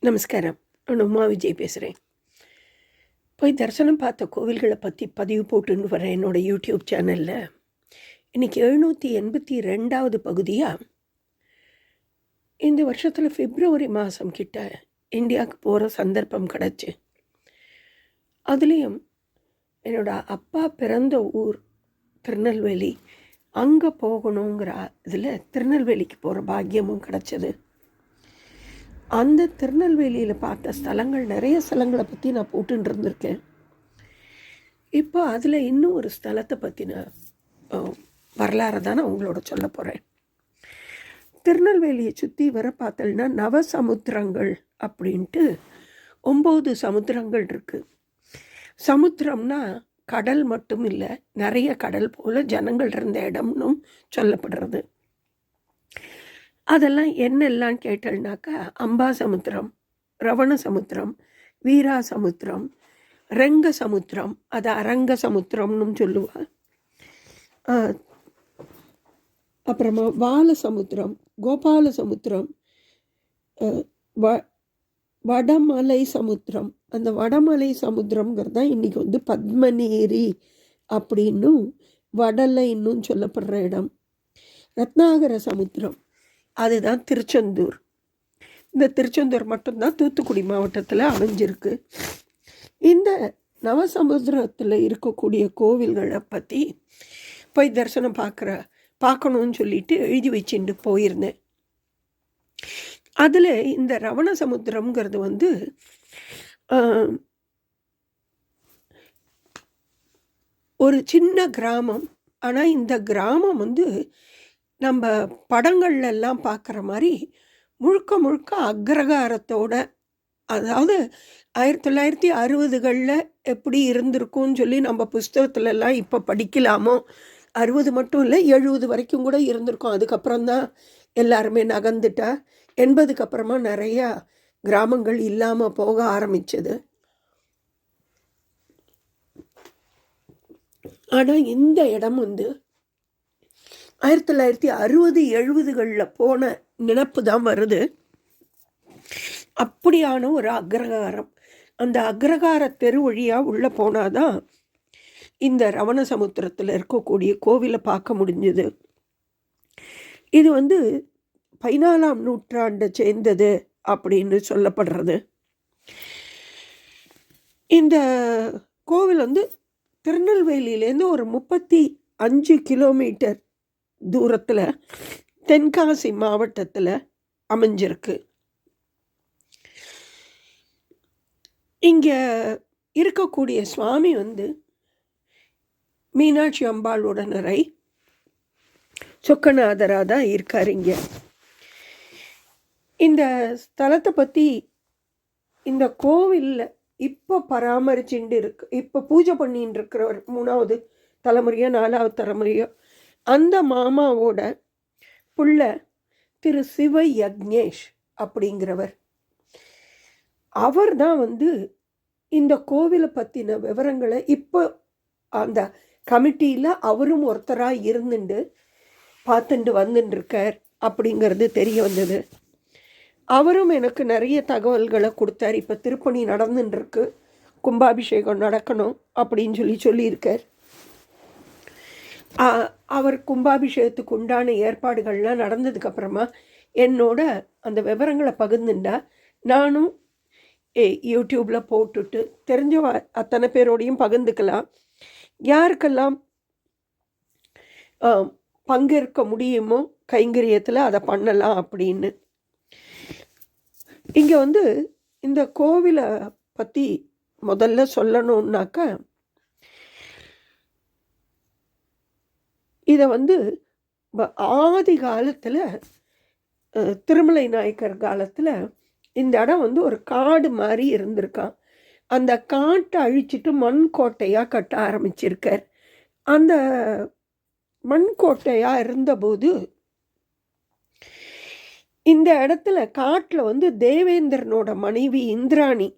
நமஸ்காரம். நான் உமா விஜய் பேசுகிறேன். போய் தரிசனம் பார்த்த கோவில்களை பற்றி பதிவு போட்டுன்னு வரேன் என்னோடய யூடியூப் சேனலில். இன்றைக்கி 782வது பகுதியாக இந்த வருஷத்தில் பிப்ரவரி மாதம் கிட்ட இந்தியாவுக்கு போகிற சந்தர்ப்பம் கிடச்சி. அதுலேயும் என்னோடய அப்பா பிறந்த ஊர் திருநெல்வேலி, அங்கே போகணுங்கிற இதில் திருநெல்வேலிக்கு போகிற பாக்கியமும் கிடச்சிது. அந்த திருநெல்வேலியில் பார்த்த ஸ்தலங்கள், நிறைய ஸ்தலங்களை பற்றி நான் போட்டுன்னு இருந்திருக்கேன். இப்போ அதில் இன்னும் ஒரு ஸ்தலத்தை பற்றின வரலாறு தான் நான் உங்களோட சொல்ல போகிறேன். திருநெல்வேலியை சுற்றி வர பார்த்தோன்னா நவசமுத்திரங்கள் அப்படின்ட்டு 9 சமுத்திரங்கள் இருக்குது. சமுத்திரம்னா கடல் மட்டும் இல்லை, நிறைய கடல் போல் ஜனங்கள் இருந்த இடம்னும் சொல்லப்படுறது. அதெல்லாம் என்னெல்லாம் கேட்டல்னாக்கா, அம்பா சமுத்திரம், ரவண சமுத்திரம், வீரா சமுத்திரம், ரெங்க சமுத்திரம், அது அரங்க சமுத்திரம்னு சொல்லுவாள். அப்புறமா வால சமுத்திரம், கோபால சமுத்திரம், வடமலை சமுத்திரம். அந்த வடமலை சமுத்திரங்கிறது தான் இன்றைக்கி வந்து பத்மநேரி அப்படின்னும் வடலைன்னும் சொல்லப்படுற இடம். ரத்னாகர சமுத்திரம், அதுதான் திருச்செந்தூர். இந்த திருச்செந்தூர் மட்டும்தான் தூத்துக்குடி மாவட்டத்தில் அமைஞ்சிருக்கு. இந்த நவசமுத்திரத்தில் இருக்கக்கூடிய கோவில்களை பற்றி போய் தரிசனம் பார்க்கணுன்னு சொல்லிட்டு எழுதி வச்சுட்டு போயிருந்தேன். அதில் இந்த ரவண சமுத்திரம்ங்கிறது வந்து ஒரு சின்ன கிராமம். ஆனால் இந்த கிராமம் வந்து நம்ம படங்கள்லாம் பார்க்குற மாதிரி முழுக்க முழுக்க அக்ரகாரத்தோட, அதாவது 1960களில் எப்படி இருந்திருக்கும்னு சொல்லி நம்ம புஸ்தகத்துலலாம் இப்போ படிக்கலாமோ, 60 மட்டும் இல்லை 70 வரைக்கும் கூட இருந்திருக்கும். அதுக்கப்புறம் தான் எல்லாருமே நகர்ந்துட்டா. 80க்கு அப்புறமா நிறையா கிராமங்கள் இல்லாமல் போக ஆரம்பிச்சது. ஆனால் இந்த இடம் வந்து 1960-70களில் போன நினப்பு தான் வருது. அப்படியான ஒரு அக்ரகாரம். அந்த அக்ரகார தெரு வழியாக உள்ளே போனாதான் இந்த ரவண சமுத்திரத்தில் இருக்கக்கூடிய கோவிலை பார்க்க முடிஞ்சுது. இது வந்து 14ஆம் நூற்றாண்டை சேர்ந்தது அப்படின்னு சொல்லப்படுறது. இந்த கோவில் வந்து திருநெல்வேலியிலேருந்து ஒரு 35 கிலோமீட்டர் தூரத்தில் தென்காசி மாவட்டத்தில் அமைஞ்சிருக்கு. இங்கே இருக்கக்கூடிய சுவாமி வந்து மீனாட்சி அம்பாளோட நிறை சொக்கநாதராக தான் இருக்கார். இங்கே இந்த ஸ்தலத்தை பற்றி, இந்த கோவிலில் இப்போ பராமரிச்சுட்டு இருக்கு, இப்போ பூஜை பண்ணிட்டு இருக்கிறவர் 3வது தலைமுறையோ 4வது தலைமுறையோ அந்த மாமாவோட புள்ள திரு சிவ யக்ஞேஷ் அப்படிங்கிறவர். அவர் தான் வந்து இந்த கோவிலை பற்றின விவரங்களை இப்போ அந்த கமிட்டியில் அவரும் ஒருத்தராக இருந்துட்டு பார்த்துட்டு வந்துட்டுருக்கார் அப்படிங்கிறது தெரிய வந்தது. அவரும் எனக்கு நிறைய தகவல்களை கொடுத்தார். இப்போ திருப்பணி நடந்துட்டுருக்கு, கும்பாபிஷேகம் நடக்கணும் அப்படின்னு சொல்லியிருக்கார். அவர் கும்பாபிஷேகத்துக்கு உண்டான ஏற்பாடுகள்லாம் நடந்ததுக்கப்புறமா என்னோட அந்த விவரங்களை பகிர்ந்துண்டா நானும் யூடியூப்பில் போட்டுட்டு தெரிஞ்ச அத்தனை பேரோடையும் பகிர்ந்துக்கலாம். யாருக்கெல்லாம் பங்கேற்க முடியுமோ கைங்கரியத்தில் அதை பண்ணலாம் அப்படின்னு. இங்கே வந்து இந்த கோவிலை பற்றி முதல்ல சொல்லணுன்னாக்கா, இதை வந்து ஆதி காலத்தில் திருமலை நாயக்கர் காலத்தில் இந்த இடம் வந்து ஒரு காடு மாதிரி இருந்திருக்கான். அந்த காட்டை அழிச்சிட்டு மண் கோட்டையாக கட்ட ஆரம்பிச்சிருக்கார். அந்த மண் கோட்டையாக இருந்தபோது இந்த இடத்துல காட்டில் வந்து தேவேந்திரனோட மனைவி இந்திராணி,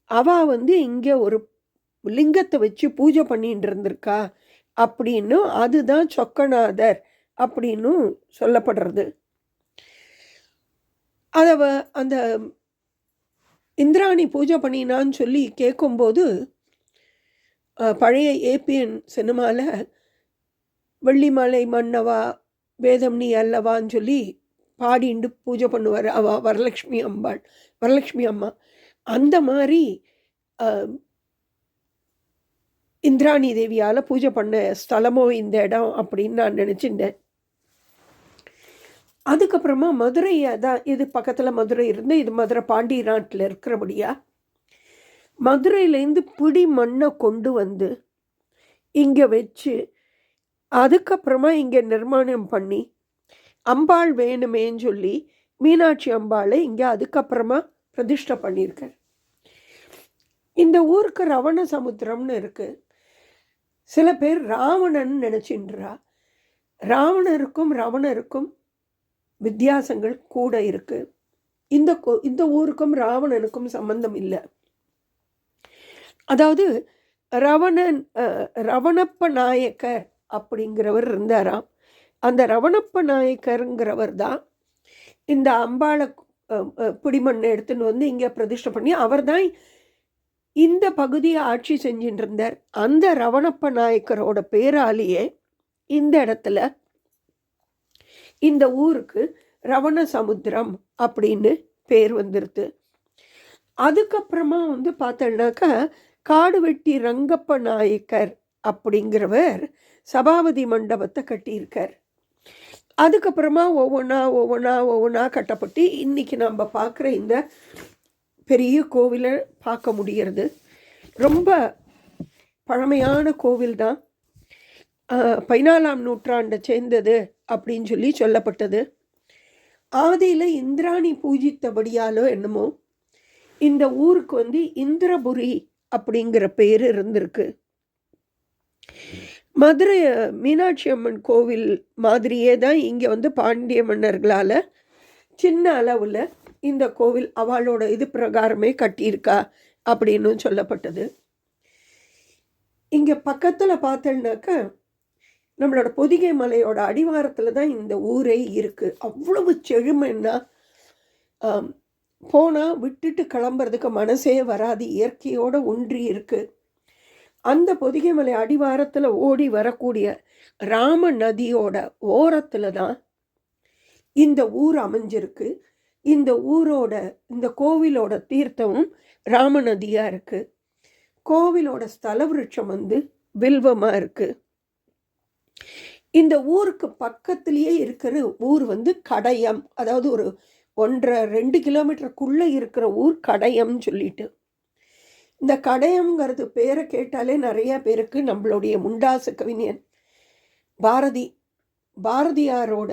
அவள் வந்து இங்கே ஒரு லிங்கத்தை வச்சு பூஜை பண்ணிட்டு இருந்திருக்கா அப்படின்னு, அதுதான் சொக்கநாதர் அப்படின்னு சொல்லப்படுறது. அதை அந்த இந்திராணி பூஜை பண்ணினான்னு சொல்லி கேட்கும்போது பழைய ஏபிஎன் சினிமாவில் வெள்ளிமலை மன்னவா வேதம் நீ அல்லவான்னு சொல்லி பாடிண்டு பூஜை பண்ணுவார் வரலக்ஷ்மி அம்மா. அந்த மாதிரி இந்திராணி தேவியால் பூஜை பண்ண ஸ்தலமோ இந்த இடம் அப்படின்னு நான் நினச்சிட்டேன். அதுக்கப்புறமா மதுரையை தான், இது பக்கத்தில் மதுரை இருந்து, இது மதுரை பாண்டி நாட்டில் இருக்கிறபடியா மதுரையிலேருந்து பிடி மண்ணை கொண்டு வந்து இங்கே வச்சு அதுக்கப்புறமா இங்கே நிர்மாணம் பண்ணி அம்பாள் வேணுமேன்னு சொல்லி மீனாட்சி அம்பாளை இங்கே அதுக்கப்புறமா பிரதிஷ்டை பண்ணியிருக்கார். இந்த ஊருக்கு ரவண சமுத்திரம்னு இருக்குது. சில பேர் ராவணன் நினச்சின்றா. ராவணருக்கும் ரவணருக்கும் வித்தியாசங்கள் கூட இருக்குது. இந்த ஊருக்கும் ராவணனுக்கும் சம்பந்தம் இல்லை. அதாவது ரவணப்ப நாயக்கர் அப்படிங்கிறவர் இருந்தாராம். அந்த ரவணப்ப நாயக்கருங்கிறவர் தான் இந்த அம்பாளை பிடிமண்ணை எடுத்துன்னு வந்து இங்கே பிரதிஷ்டை பண்ணி அவர் தான் இந்த பகுதியை ஆட்சி செஞ்சுட்டு இருந்தார். அந்த ரவணப்ப நாயக்கரோட பேராலேயே இந்த இடத்துல இந்த ஊருக்கு ரவண சமுத்திரம் அப்படின்னு பேர் வந்துடுது. அதுக்கப்புறமா வந்து பார்த்தோன்னாக்கா காடுவெட்டி ரங்கப்ப நாயக்கர் அப்படிங்கிறவர் சபாபதி மண்டபத்தை கட்டியிருக்கார். அதுக்கப்புறமா ஒவ்வொன்றா கட்டப்பட்டு இன்றைக்கி நம்ம பார்க்குற இந்த பெரிய கோவிலை பார்க்க முடிகிறது. ரொம்ப பழமையான கோவில் தான். 14ஆம் நூற்றாண்டை சேர்ந்தது அப்படின்னு சொல்லி சொல்லப்பட்டது. ஆதியில் இந்திராணி பூஜித்தபடியாலோ என்னமோ இந்த ஊருக்கு வந்து இந்திரபுரி அப்படிங்கிற பேர் இருந்திருக்கு. மதுரை மீனாட்சி அம்மன் கோவில் மாதிரியே தான் இங்கே வந்து பாண்டிய மன்னர்களால் சின்ன அளவில் இந்த கோவில் அவளோட இது பிரகாரமே கட்டியிருக்கா அப்படின்னு சொல்லப்பட்டது. இங்கே பக்கத்தில் பார்த்தோன்னாக்கா நம்மளோட பொதிகை மலையோட அடிவாரத்தில் தான் இந்த ஊரே இருக்குது. அவ்வளவு செழுமைன்னா போனால் விட்டுட்டு கிளம்புறதுக்கு மனசே வராது. இயற்கையோடு ஒன்றி இருக்குது. அந்த பொதிகை மலை அடிவாரத்தில் ஓடி வரக்கூடிய ராம நதியோட ஓரத்தில் தான் இந்த ஊர் அமைஞ்சிருக்கு. இந்த ஊரோட இந்த கோவிலோட தீர்த்தமும் ராம நதியாக இருக்குது. கோவிலோட ஸ்தல விருட்சம் வந்து வில்வமாக இருக்குது. இந்த ஊருக்கு பக்கத்துலேயே இருக்கிற ஊர் வந்து கடையம். அதாவது ஒரு 1.5-2 கிலோமீட்டருக்குள்ளே இருக்கிற ஊர் கடையம்னு சொல்லிட்டு. இந்த கடையம்ங்கிறது பேரை கேட்டாலே நிறைய பேருக்கு நம்மளுடைய முண்டாசு கவிஞன் பாரதியாரோட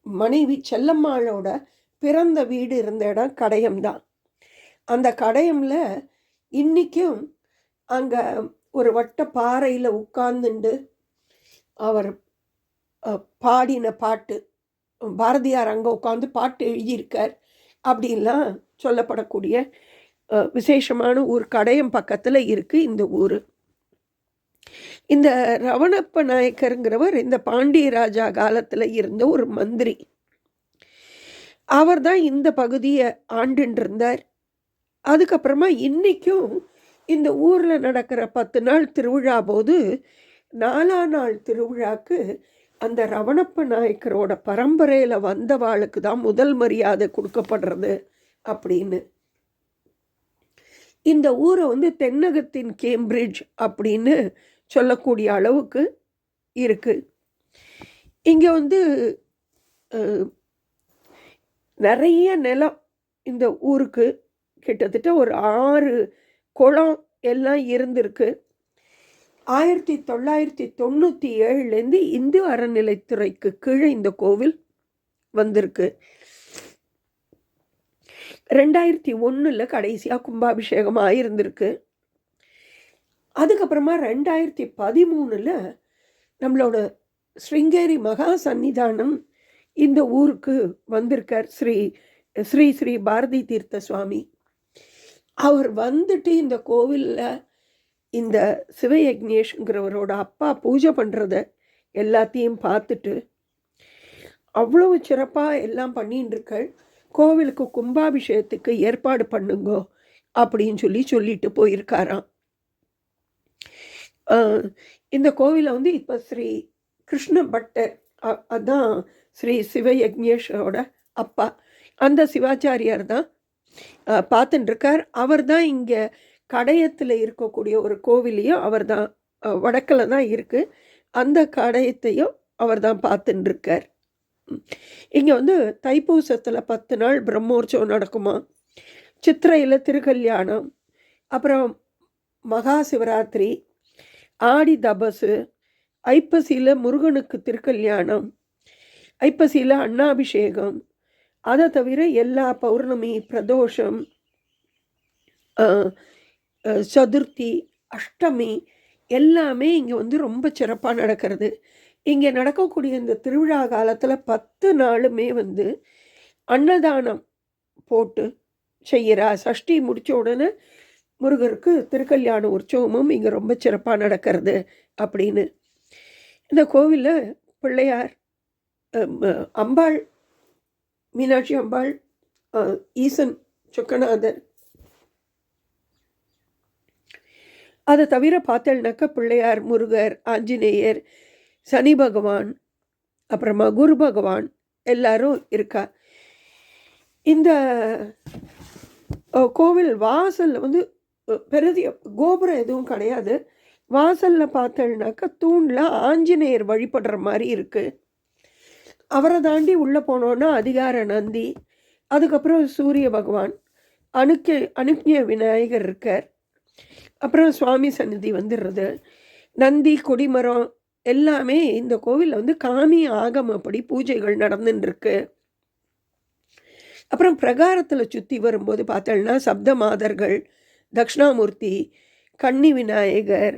மனைவி செல்லம்மாளோட பிறந்த வீடு இருந்த இடம் கடையம்தான். அந்த கடையமில் இன்றைக்கும் அங்கே ஒரு வட்ட பாறையில் உட்கார்ந்துண்டு அவர் பாடின பாட்டு, பாரதியார் அங்கே உட்காந்து பாட்டு எழுதியிருக்கார் அப்படின்லாம் சொல்லப்படக்கூடிய விசேஷமான ஊர் கடையம் பக்கத்தில் இருக்குது இந்த ஊர். இந்த ரவணப்ப நாயக்கருங்கிறவர் இந்த பாண்டிய ராஜா காலத்தில் இருந்த ஒரு மந்திரி. அவர் தான் இந்த பகுதியை ஆண்டுன்னு இருந்தார். அதுக்கப்புறமா இன்றைக்கும் இந்த ஊரில் நடக்கிற 10 நாள் திருவிழா போது 4ஆம் நாள் திருவிழாக்கு அந்த ரவணப்ப நாயக்கரோட பரம்பரையில் வந்தவாளுக்கு தான் முதல் மரியாதை கொடுக்கப்படுறது அப்படின்னு. இந்த ஊரை வந்து தென்னகத்தின் கேம்பிரிட்ஜ் அப்படின்னு சொல்லக்கூடிய அளவுக்கு இருக்குது. இங்கே வந்து நிறைய நிலம் இந்த ஊருக்கு கிட்டத்தட்ட ஒரு 6 குளம் எல்லாம் இருந்திருக்கு. 1997லேருந்து இந்து அறநிலைத்துறைக்கு கீழே இந்த கோவில் வந்திருக்கு. 2001 கடைசியாக கும்பாபிஷேகம் ஆகியிருந்திருக்கு. அதுக்கப்புறமா 2013 நம்மளோட ஸ்ருங்கேரி மகா சன்னிதானம் இந்த ஊருக்கு வந்திருக்கார். ஸ்ரீ பாரதி தீர்த்த சுவாமி. அவர் வந்துட்டு இந்த கோவிலில் இந்த சிவயக்னேஷ்ங்கிறவரோட அப்பா பூஜை பண்ணுறத எல்லாத்தையும் பார்த்துட்டு அவ்வளவு சிறப்பாக எல்லாம் பண்ணின்னு இருக்காள். கோவிலுக்கு கும்பாபிஷேகத்துக்கு ஏற்பாடு பண்ணுங்கோ அப்படின்னு சொல்லிட்டு போயிருக்காராம். இந்த கோவிலை வந்து இப்போ ஸ்ரீ கிருஷ்ண பட்டர், அதான் ஸ்ரீ சிவயக்ஞேஷோட அப்பா, அந்த சிவாச்சாரியார் தான் பார்த்துட்டுருக்கார். அவர் தான் இங்கே கடையத்தில் இருக்கக்கூடிய ஒரு கோவிலையும் அவர் தான், வடக்கில் தான் இருக்குது, அந்த கடையத்தையும் அவர் தான் பார்த்துட்டுருக்கார். இங்கே வந்து தைப்பூசத்தில் 10 நாள் பிரம்மோற்சவம் நடக்குமா, சித்திரையில் திருக்கல்யாணம், அப்புறம் மகா சிவராத்திரி, ஆடி தபசு, ஐப்பசியில் முருகனுக்கு திருக்கல்யாணம், ஐப்பசியில் அன்னாபிஷேகம், அதை தவிர எல்லா பௌர்ணமி, பிரதோஷம், சதுர்த்தி, அஷ்டமி எல்லாமே இங்கே வந்து ரொம்ப சிறப்பாக நடக்கிறது. இங்கே நடக்கக்கூடிய இந்த திருவிழா காலத்தில் 10 நாளுமே வந்து அன்னதானம் போட்டு செய்கிறா. சஷ்டி முடித்த உடனே முருகருக்கு திருக்கல்யாண உற்சவமும் இங்கே ரொம்ப சிறப்பாக நடக்கிறது அப்படின்னு. இந்த கோவிலில் பிள்ளையார், அம்பாள், மீனாட்சி அம்பாள், ஈசன் சொக்கநாதர், அதை தவிர பார்த்தேன்னாக்கா பிள்ளையார், முருகர், ஆஞ்சநேயர், சனி பகவான், அப்புறமா குரு பகவான் எல்லாரும் இருக்கா. இந்த கோவில் வாசலில் வந்து பெரிய கோபுரம் எதுவும் கிடையாது. வாசலில் பார்த்தேன்னாக்கா தூணில் ஆஞ்சநேயர் வழிபடுற மாதிரி இருக்குது. அவரை தாண்டி உள்ளே போனோன்னா அதிகார நந்தி, அதுக்கப்புறம் சூரிய பகவான், அனுக்ஞ விநாயகர் இருக்கார், அப்புறம் சுவாமி சந்நிதி வந்துடுறது, நந்தி, கொடிமரம் எல்லாமே இந்த கோவிலில் வந்து காமி ஆகமப்படி பூஜைகள் நடந்துட்டுருக்கு. அப்புறம் பிரகாரத்தில் சுற்றி வரும்போது பார்த்தோம்னா சப்த மாதர்கள், தக்ஷணாமூர்த்தி, கன்னி விநாயகர்,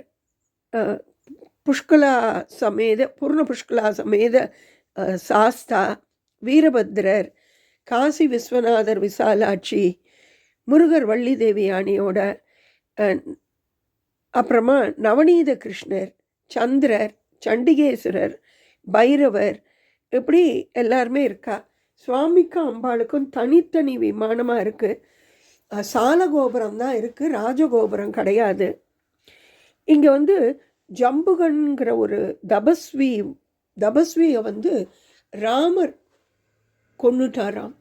புஷ்கலா சமேத, பூர்ண புஷ்கலா சமேத சாஸ்தா, வீரபத்ரர், காசி விஸ்வநாதர், விசாலாட்சி, முருகர் வள்ளி தேவி யானையோட, அப்புறமா நவநீத கிருஷ்ணர், சந்திரர், சண்டிகேஸ்வரர், பைரவர், இப்படி எல்லாருமே இருக்கா. சுவாமிக்கும் அம்பாளுக்கும் தனித்தனி விமானமாக இருக்குது. சாலகோபுரம் தான் இருக்குது, ராஜகோபுரம் கிடையாது. இங்கே வந்து ஜம்புகன்கிற ஒரு தபஸ்வியை வந்து ராமர் கொன்னுட்டாராம்.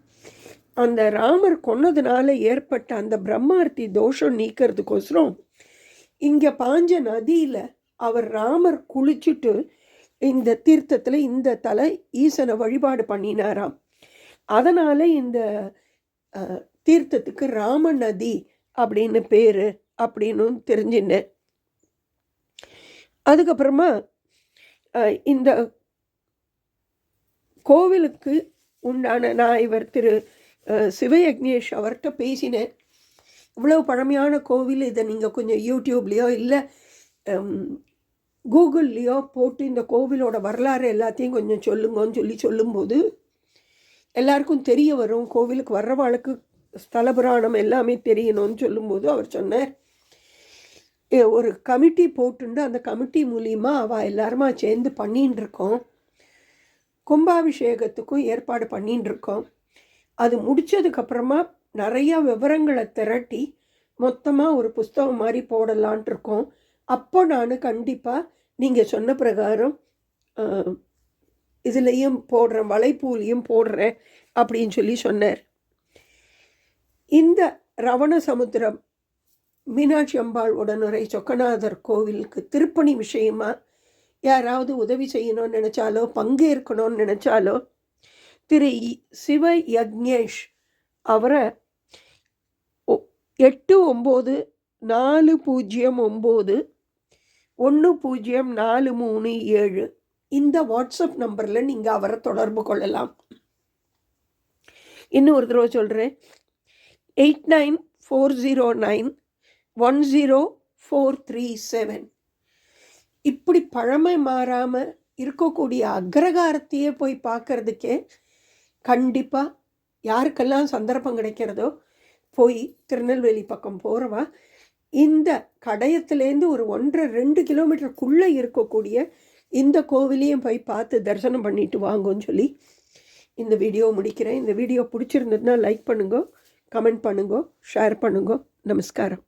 அந்த ராமர் கொன்னதுனால ஏற்பட்ட அந்த பிரம்மார்த்தி தோஷம் நீக்கிறதுக்கோசரம் இங்கே பாஞ்ச நதியில் அவர் ராமர் குளிச்சுட்டு இந்த தீர்த்தத்தில் இந்த தலை ஈசனை வழிபாடு பண்ணினாராம். அதனால் இந்த தீர்த்தத்துக்கு ராம நதி அப்படின்னு பேர் அப்படின்னு தெரிஞ்சினேன். அதுக்கப்புறமா இந்த கோவிலுக்கு உண்டான, நான் இவர் திரு சிவயக்னேஷ் அவர்கிட்ட பேசினேன். இவ்வளோ பழமையான கோவில், இதை நீங்கள் கொஞ்சம் யூடியூப்லேயோ இல்லை கூகுள்லேயோ போட்டு இந்த கோவிலோட வரலாறு எல்லாத்தையும் கொஞ்சம் சொல்லுங்கன்னு சொல்லும்போது எல்லாருக்கும் தெரிய வரும். கோவிலுக்கு வர்றவாளுக்கு ஸ்தல புராணம் எல்லாமே தெரியணும்னு சொல்லும்போது அவர் சொன்னார், ஒரு கமிட்டி போட்டுண்டு அந்த கமிட்டி மூலியமாக அவள் எல்லாருமா சேர்ந்து பண்ணின்னு இருக்கோம், கும்பாபிஷேகத்துக்கும் ஏற்பாடு பண்ணின்னு இருக்கோம். அது முடித்ததுக்கப்புறமா நிறையா விவரங்களை திரட்டி மொத்தமாக ஒரு புஸ்தகம் மாதிரி போடலான்ட்டு இருக்கோம். அப்போ நான் கண்டிப்பாக நீங்கள் சொன்ன பிரகாரம் இதுலேயும் போடுறேன், வலைப்பூலையும் போடுறேன் அப்படின்னு சொன்னார். இந்த ரவணசமுத்திரம் மீனாட்சி அம்பாள் உடனுரை சொக்கநாதர் கோவிலுக்கு திருப்பணி விஷயமா யாராவது உதவி செய்யணும்னு நினச்சாலோ பங்கேற்கணும்னு நினச்சாலோ திரு சிவ யக்ஞேஷ் அவரை 8940910437 இந்த வாட்ஸ்அப் நம்பரில் நீங்கள் அவரை தொடர்பு கொள்ளலாம். இன்னும் ஒரு தடவை சொல்கிறேன், 8940910437. இப்படி பழமை மாறாமல் இருக்கக்கூடிய அக்ரகாரத்தையே போய் பார்க்கறதுக்கே கண்டிப்பாக யாருக்கெல்லாம் சந்தர்ப்பம் கிடைக்கிறதோ போய் திருநெல்வேலி பக்கம் போகிறவா இந்த கடையத்துலேருந்து ஒரு 1.5-2 கிலோமீட்டருக்குள்ளே இருக்கக்கூடிய இந்த கோவிலையும் போய் பார்த்து தரிசனம் பண்ணிட்டு வாங்கன்னு இந்த வீடியோ முடிக்கிறேன். இந்த வீடியோ பிடிச்சிருந்ததுன்னா லைக் பண்ணுங்க, கமெண்ட் பண்ணுங்க, ஷேர் பண்ணுங்க. நமஸ்காரம்.